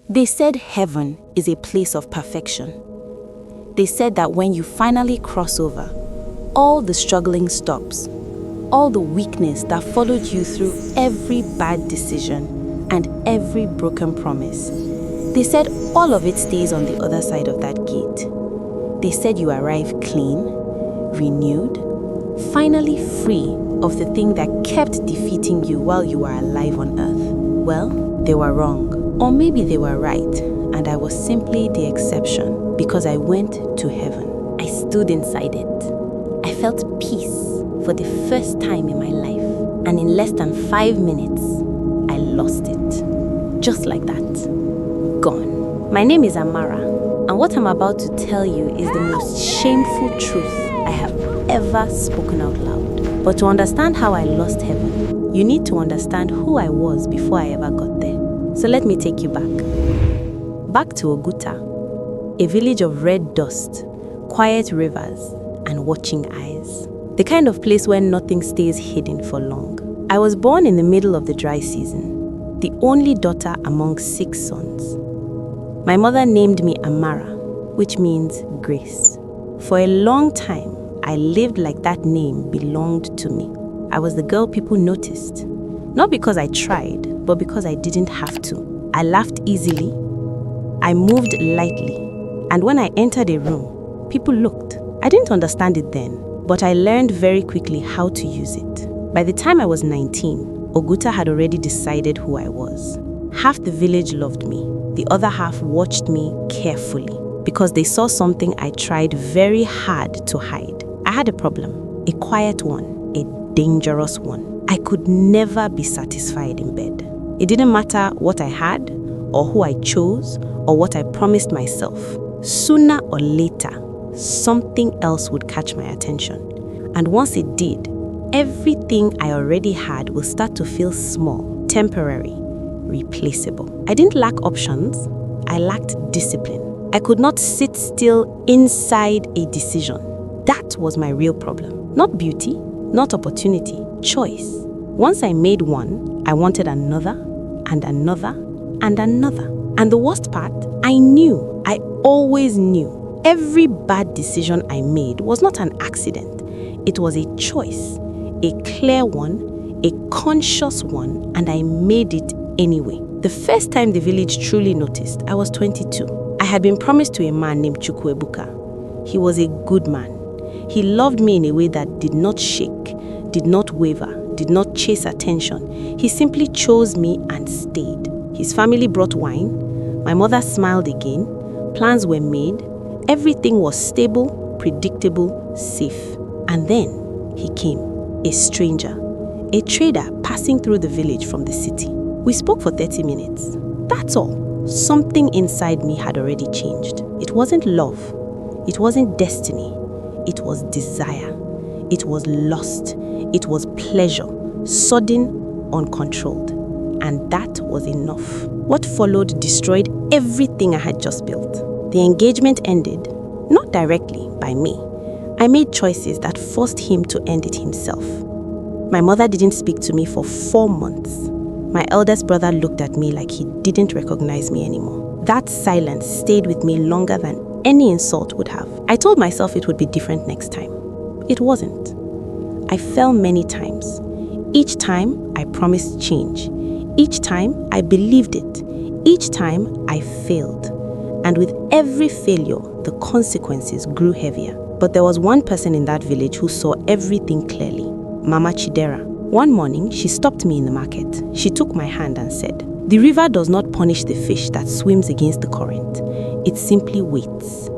They said heaven is a place of perfection. They said that when you finally cross over, all the struggling stops, all the weakness that followed you through every bad decision and every broken promise. They said all of it stays on the other side of that gate. They said you arrive clean, renewed, finally free of the thing that kept defeating you while you were alive on earth. Well, they were wrong. Or maybe they were right, and I was simply the exception because I went to heaven. I stood inside it. I felt peace for the first time in my life, and in less than 5 minutes, I lost it. Just like that. Gone. My name is Amara, and what I'm about to tell you is the most shameful truth I have ever spoken out loud. But to understand how I lost heaven, you need to understand who I was before I ever got there. So let me take you back. Back to Oguta, a village of red dust, quiet rivers, and watching eyes. The kind of place where nothing stays hidden for long. I was born in the middle of the dry season, the only daughter among 6 sons. My mother named me Amara, which means grace. For a long time, I lived like that name belonged to me. I was the girl people noticed. Not because I tried, but because I didn't have to. I laughed easily. I moved lightly. And when I entered a room, people looked. I didn't understand it then, but I learned very quickly how to use it. By the time I was 19, Oguta had already decided who I was. Half the village loved me. The other half watched me carefully because they saw something I tried very hard to hide. I had a problem, a quiet one, a dangerous one. I could never be satisfied in bed. It didn't matter what I had, or who I chose, or what I promised myself. Sooner or later, something else would catch my attention. And once it did, everything I already had will start to feel small, temporary, replaceable. I didn't lack options, I lacked discipline. I could not sit still inside a decision. That was my real problem. Not beauty, not opportunity, choice. Once I made one, I wanted another, and another, and another. And the worst part, I always knew, every bad decision I made was not an accident. It was a choice, a clear one, a conscious one, and I made it anyway. The first time the village truly noticed, I was 22. I had been promised to a man named Emeka. He was a good man. He loved me in a way that did not shake, did not waver, did not chase attention. He simply chose me and stayed. His family brought wine. My mother smiled again. Plans were made. Everything was stable, predictable, safe. And then he came, a stranger, a trader passing through the village from the city. We spoke for 30 minutes. That's all. Something inside me had already changed. It wasn't love. It wasn't destiny. It was desire. It was lust. It was pleasure. Sudden, uncontrolled. And that was enough. What followed destroyed everything I had just built. The engagement ended, not directly by me. I made choices that forced him to end it himself. My mother didn't speak to me for 4 months. My eldest brother looked at me like he didn't recognize me anymore. That silence stayed with me longer than any insult would have. I told myself it would be different next time. It wasn't. I fell many times. Each time, I promised change. Each time, I believed it. Each time, I failed. And with every failure, the consequences grew heavier. But there was one person in that village who saw everything clearly. Mama Chidera. One morning, she stopped me in the market. She took my hand and said, "The river does not punish the fish that swims against the current. It simply waits.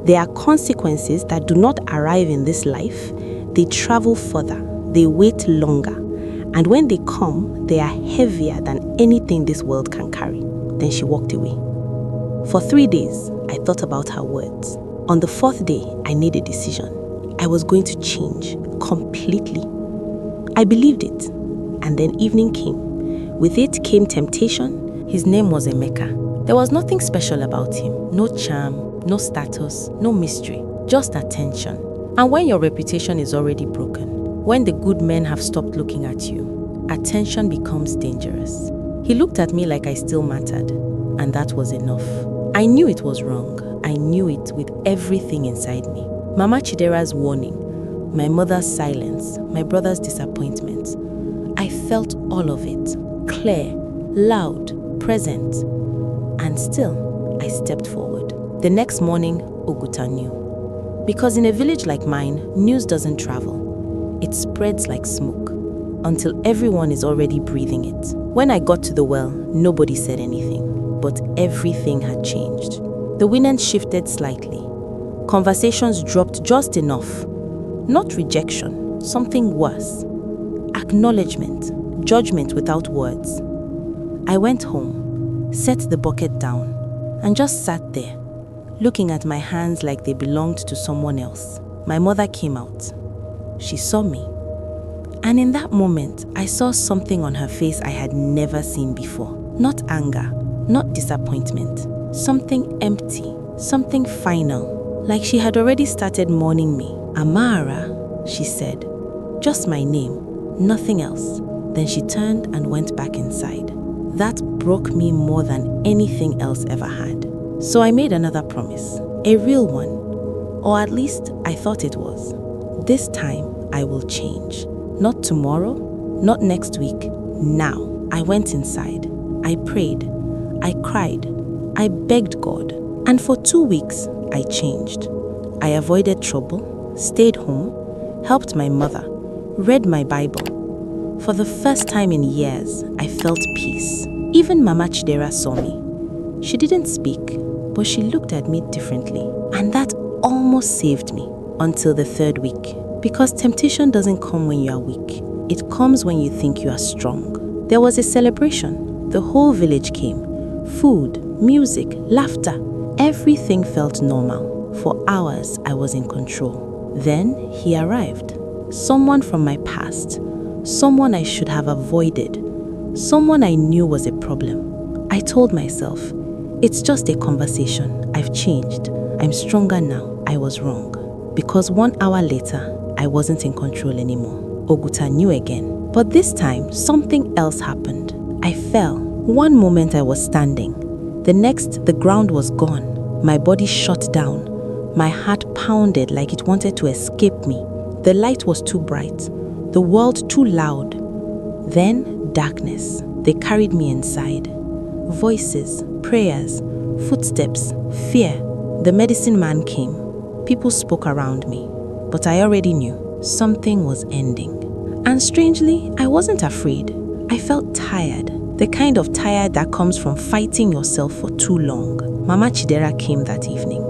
There are consequences that do not arrive in this life. They travel further. They wait longer. And when they come, they are heavier than anything this world can carry." Then she walked away. For 3 days, I thought about her words. On the 4th day, I made a decision. I was going to change completely. I believed it. And then evening came. With it came temptation. His name was Emeka. There was nothing special about him. No charm, no status, no mystery. Just attention. And when your reputation is already broken, when the good men have stopped looking at you, attention becomes dangerous. He looked at me like I still mattered. and that was enough. I knew it was wrong. I knew it with everything inside me. Mama Chidera's warning, my mother's silence, my brother's disappointment. I felt all of it, clear, loud, present. And still, I stepped forward. The next morning, Oguta knew. Because in a village like mine, news doesn't travel. It spreads like smoke until everyone is already breathing it. When I got to the well, nobody said anything, but everything had changed. The wind shifted slightly. Conversations dropped just enough. Not rejection, something worse. Acknowledgement, judgment without words. I went home, set the bucket down, and just sat there, looking at my hands like they belonged to someone else. My mother came out. She saw me. And in that moment, I saw something on her face I had never seen before. Not anger, not disappointment. Something empty, something final. Like she had already started mourning me. Amara, she said. Just my name, nothing else. Then she turned and went back inside. That broke me more than anything else ever had. So I made another promise, a real one. Or at least I thought it was. This time I will change. Not tomorrow, not next week, now. I went inside. I prayed. I cried. I begged God. And for 2 weeks, I changed. I avoided trouble, stayed home, helped my mother, read my Bible. For the first time in years, I felt peace. Even Mama Chidera saw me. She didn't speak, but she looked at me differently. And that almost saved me until the 3rd week. Because temptation doesn't come when you are weak. It comes when you think you are strong. There was a celebration. The whole village came. Food, music, laughter. Everything felt normal. For hours, I was in control. Then he arrived. Someone from my past. Someone I should have avoided. Someone I knew was a problem. I told myself, it's just a conversation. I've changed. I'm stronger now. I was wrong. Because 1 hour later, I wasn't in control anymore. Oguta knew again. But this time, something else happened. I fell. One moment I was standing. The next, the ground was gone. My body shut down. My heart pounded like it wanted to escape me. The light was too bright. The world too loud. Then, darkness. They carried me inside. Voices, prayers, footsteps, fear. The medicine man came. People spoke around me. But I already knew something was ending. And strangely, I wasn't afraid. I felt tired. The kind of tired that comes from fighting yourself for too long. Mama Chidera came that evening.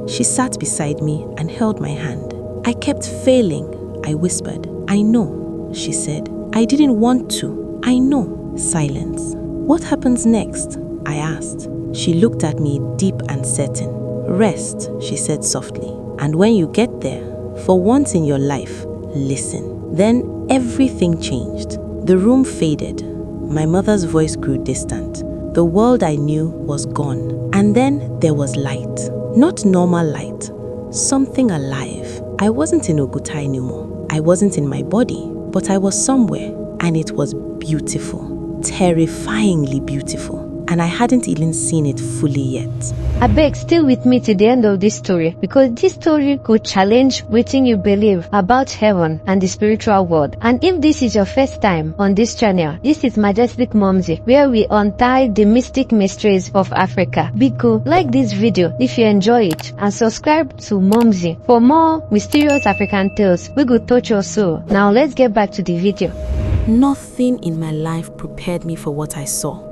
She sat beside me and held my hand. I kept failing. I whispered, I know, she said. I didn't want to. I know. Silence. What happens next? I asked. She looked at me deep and certain. Rest, she said softly. And when you get there, for once in your life, listen. Then everything changed. The room faded. My mother's voice grew distant. The world I knew was gone. And then there was light. Not normal light. Something alive. I wasn't in Oguta anymore. I wasn't in my body. But I was somewhere. And it was beautiful. Terrifyingly beautiful. And I hadn't even seen it fully yet. Abeg, stay with me to the end of this story, because this story could challenge wetin you believe about heaven and the spiritual world. And if this is your first time on this channel, this is Majestic Mumxy, where we untie the mystic mysteries of Africa. Biko, like this video if you enjoy it, and subscribe to Mumxy for more mysterious African tales we go touch your soul. Now let's get back to the video. Nothing in my life prepared me for what I saw.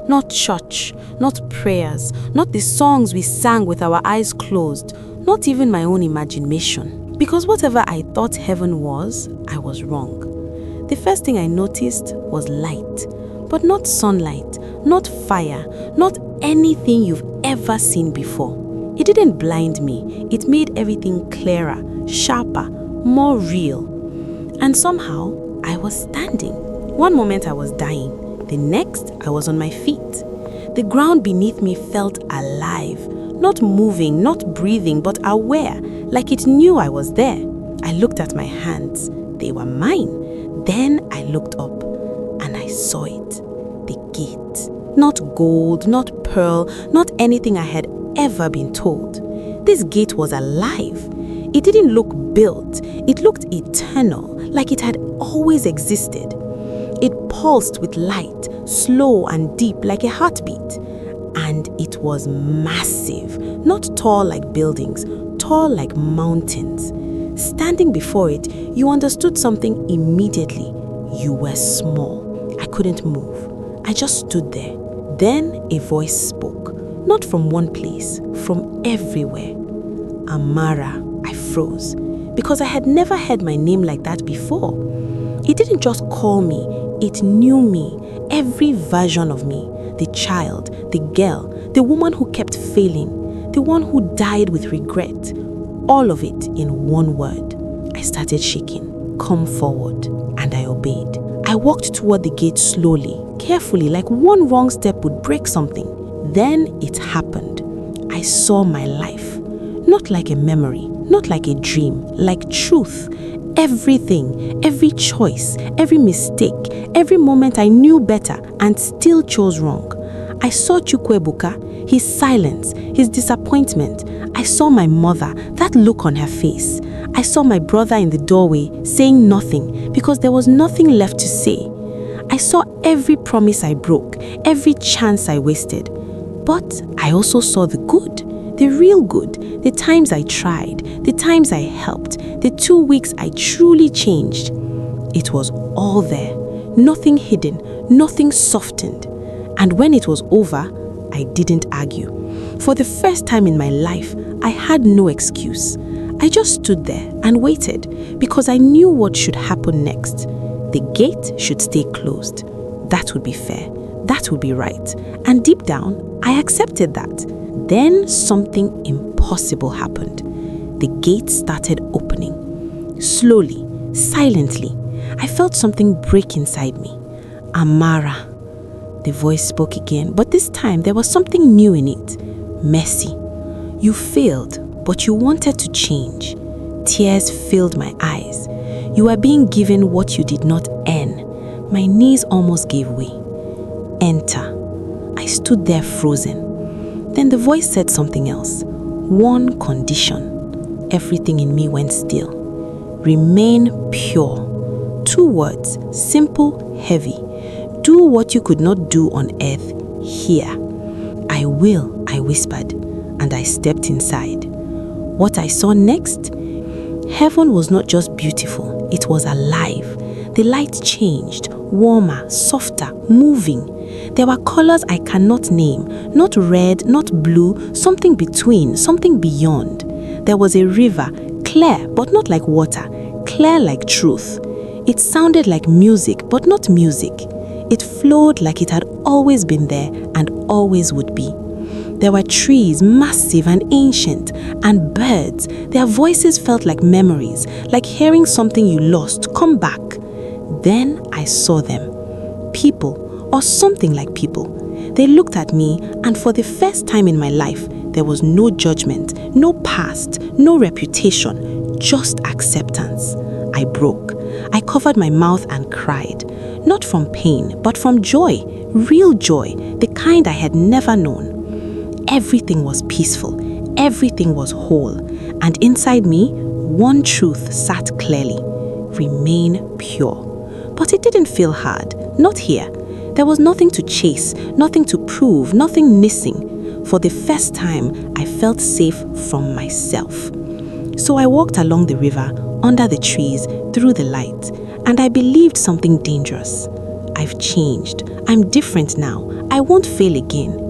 Not church, not prayers, not the songs we sang with our eyes closed, not even my own imagination. Because whatever I thought heaven was, I was wrong. The first thing I noticed was light, but not sunlight, not fire, not anything you've ever seen before. It didn't blind me, it made everything clearer, sharper, more real. And somehow, I was standing. One moment I was dying. The next, I was on my feet. The ground beneath me felt alive, not moving, not breathing, but aware, like it knew I was there. I looked at my hands. They were mine. Then I looked up and I saw it. The gate. Not gold, not pearl, not anything I had ever been told. This gate was alive. It didn't look built. It looked eternal, like it had always existed. It pulsed with light, slow and deep like a heartbeat. And it was massive, not tall like buildings, tall like mountains. Standing before it, you understood something immediately. You were small. I couldn't move. I just stood there. Then a voice spoke, not from one place, from everywhere. Amara. I froze, because I had never heard my name like that before. It didn't just call me, it knew me, every version of me, the child, the girl, the woman who kept failing, the one who died with regret, all of it in one word. I started shaking. Come forward, and I obeyed. I walked toward the gate slowly, carefully, like one wrong step would break something. Then it happened. I saw my life, not like a memory, not like a dream, like truth. Everything, every choice, every mistake, every moment I knew better and still chose wrong. I saw Chukwuebuka, his silence, his disappointment. I saw my mother, that look on her face. I saw my brother in the doorway saying nothing because there was nothing left to say. I saw every promise I broke, every chance I wasted. But I also saw the good. The real good, the times I tried, the times I helped, the 2 weeks I truly changed. It was all there, nothing hidden, nothing softened. And when it was over, I didn't argue. For the first time in my life, I had no excuse. I just stood there and waited because I knew what should happen next. The gate should stay closed. That would be fair. That would be right. And deep down, I accepted that. Then something impossible happened. The gate started opening. Slowly, silently, I felt something break inside me. Amara. The voice spoke again, but this time there was something new in it. Mercy. You failed, but you wanted to change. Tears filled my eyes. You were being given what you did not earn. My knees almost gave way. Enter. I stood there frozen. Then the voice said something else. One condition. Everything in me went still. Remain pure. 2 words, simple, heavy. Do what you could not do on earth here. I will, I whispered, and I stepped inside. What I saw next? Heaven was not just beautiful, it was alive. The light changed, warmer, softer, moving. There were colors I cannot name, not red, not blue, something between, something beyond. There was a river, clear but not like water, clear like truth. It sounded like music but not music. It flowed like it had always been there and always would be. There were trees, massive and ancient, and birds. Their voices felt like memories, like hearing something you lost come back. Then I saw them. People, or something like people. They looked at me, and for the first time in my life, there was no judgment, no past, no reputation, just acceptance. I broke. I covered my mouth and cried. Not from pain, but from joy, real joy, the kind I had never known. Everything was peaceful, everything was whole, and inside me, one truth sat clearly. Remain pure. But it didn't feel hard, not here. There was nothing to chase, nothing to prove, nothing missing. For the first time, I felt safe from myself. So I walked along the river, under the trees, through the light, and I believed something dangerous. I've changed. I'm different now. I won't fail again.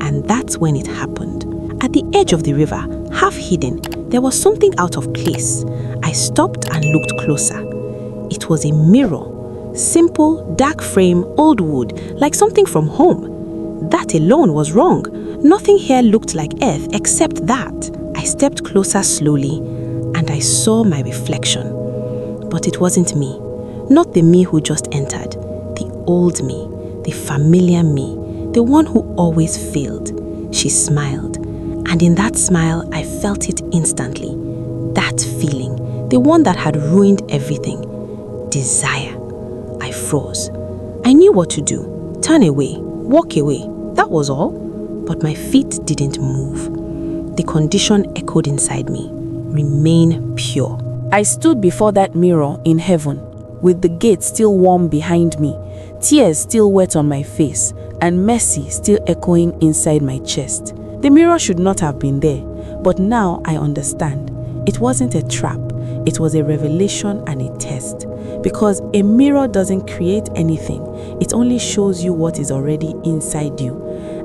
And that's when it happened. At the edge of the river, half hidden, there was something out of place. I stopped and looked closer. It was a mirror. Simple, dark frame, old wood, like something from home. That alone was wrong. Nothing here looked like earth except that. I stepped closer slowly, and I saw my reflection. But it wasn't me. Not the me who just entered. The old me, the familiar me, the one who always failed. She smiled, and in that smile, I felt it instantly. That feeling, the one that had ruined everything. Desire. I froze. I knew what to do. Turn away, walk away. That was all. But my feet didn't move. The condition echoed inside me. Remain pure. I stood before that mirror in heaven, with the gate still warm behind me, tears still wet on my face, and mercy still echoing inside my chest. The mirror should not have been there, but now I understand. It wasn't a trap. It was a revelation and a test. Because a mirror doesn't create anything. It only shows you what is already inside you.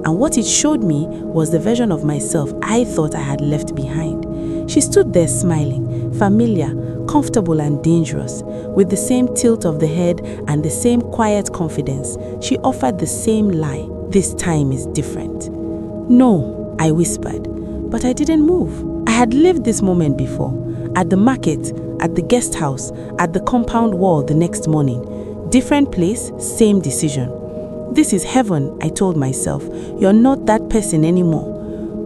And what it showed me was the version of myself I thought I had left behind. She stood there smiling, familiar, comfortable and dangerous, with the same tilt of the head and the same quiet confidence. She offered the same lie. This time is different. No, I whispered, but I didn't move. I had lived this moment before, at the market, at the guest house, at the compound wall the next morning. Different place, same decision. This is heaven, I told myself. You're not that person anymore.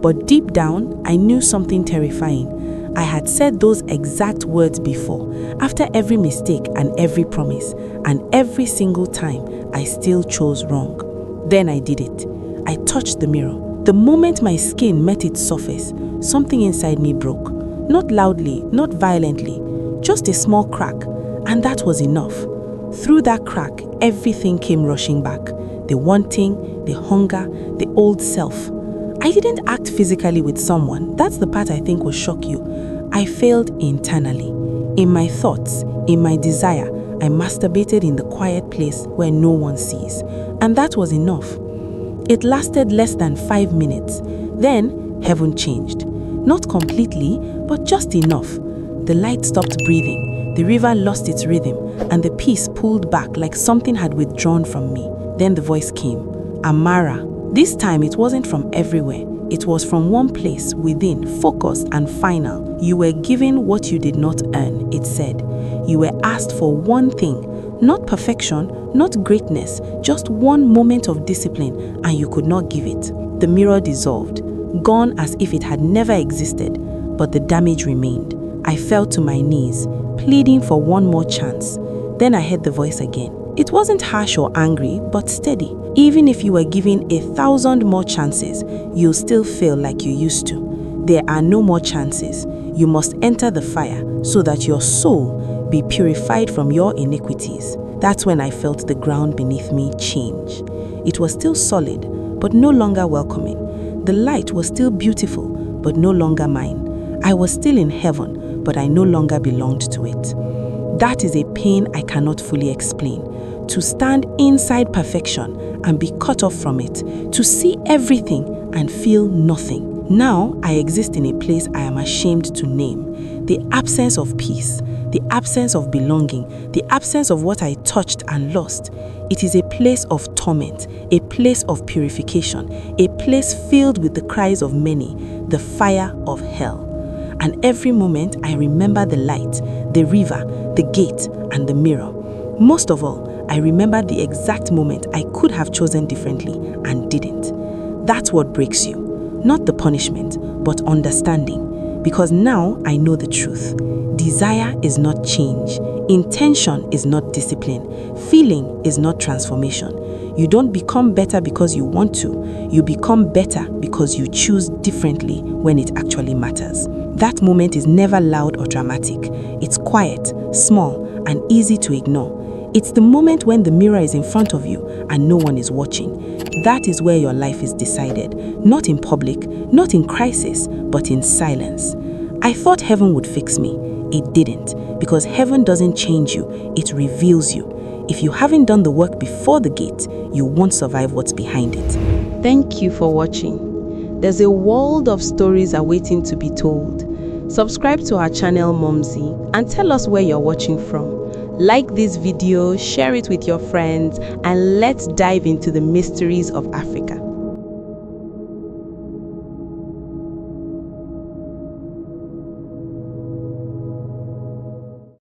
But deep down, I knew something terrifying. I had said those exact words before, after every mistake and every promise, and every single time, I still chose wrong. Then I did it. I touched the mirror. The moment my skin met its surface, something inside me broke. Not loudly, not violently, just a small crack, and that was enough. Through that crack, everything came rushing back. The wanting, the hunger, the old self. I didn't act physically with someone. That's the part I think will shock you. I failed internally. In my thoughts, in my desire, I masturbated in the quiet place where no one sees. And that was enough. It lasted less than 5 minutes. Then, heaven changed. Not completely, but just enough. The light stopped breathing. The river lost its rhythm, and the peace pulled back like something had withdrawn from me. Then the voice came, Amara. This time it wasn't from everywhere. It was from one place within, focused and final. You were given what you did not earn, it said. You were asked for one thing, not perfection, not greatness, just one moment of discipline, and you could not give it. The mirror dissolved, gone as if it had never existed, but the damage remained. I fell to my knees, pleading for one more chance. Then I heard the voice again. It wasn't harsh or angry, but steady. Even if you were given 1,000 more chances, you'll still fail like you used to. There are no more chances. You must enter the fire so that your soul be purified from your iniquities. That's when I felt the ground beneath me change. It was still solid, but no longer welcoming. The light was still beautiful, but no longer mine. I was still in heaven, but I no longer belonged to it. That is a pain I cannot fully explain. To stand inside perfection and be cut off from it, to see everything and feel nothing. Now I exist in a place I am ashamed to name. The absence of peace, the absence of belonging, the absence of what I touched and lost. It is a place of torment, a place of purification, a place filled with the cries of many, the fire of hell. And every moment I remember the light, the river, the gate, and the mirror. Most of all, I remember the exact moment I could have chosen differently and didn't. That's what breaks you. Not the punishment, but understanding. Because now I know the truth. Desire is not change. Intention is not discipline. Feeling is not transformation. You don't become better because you want to. You become better because you choose differently when it actually matters. That moment is never loud or dramatic. It's quiet, small, and easy to ignore. It's the moment when the mirror is in front of you and no one is watching. That is where your life is decided. Not in public, not in crisis, but in silence. I thought heaven would fix me. It didn't, because heaven doesn't change you, it reveals you. If you haven't done the work before the gate, you won't survive what's behind it. Thank you for watching. There's a world of stories awaiting to be told. Subscribe to our channel Mumxy and tell us where you're watching from. Like this video, share it with your friends, and let's dive into the mysteries of Africa.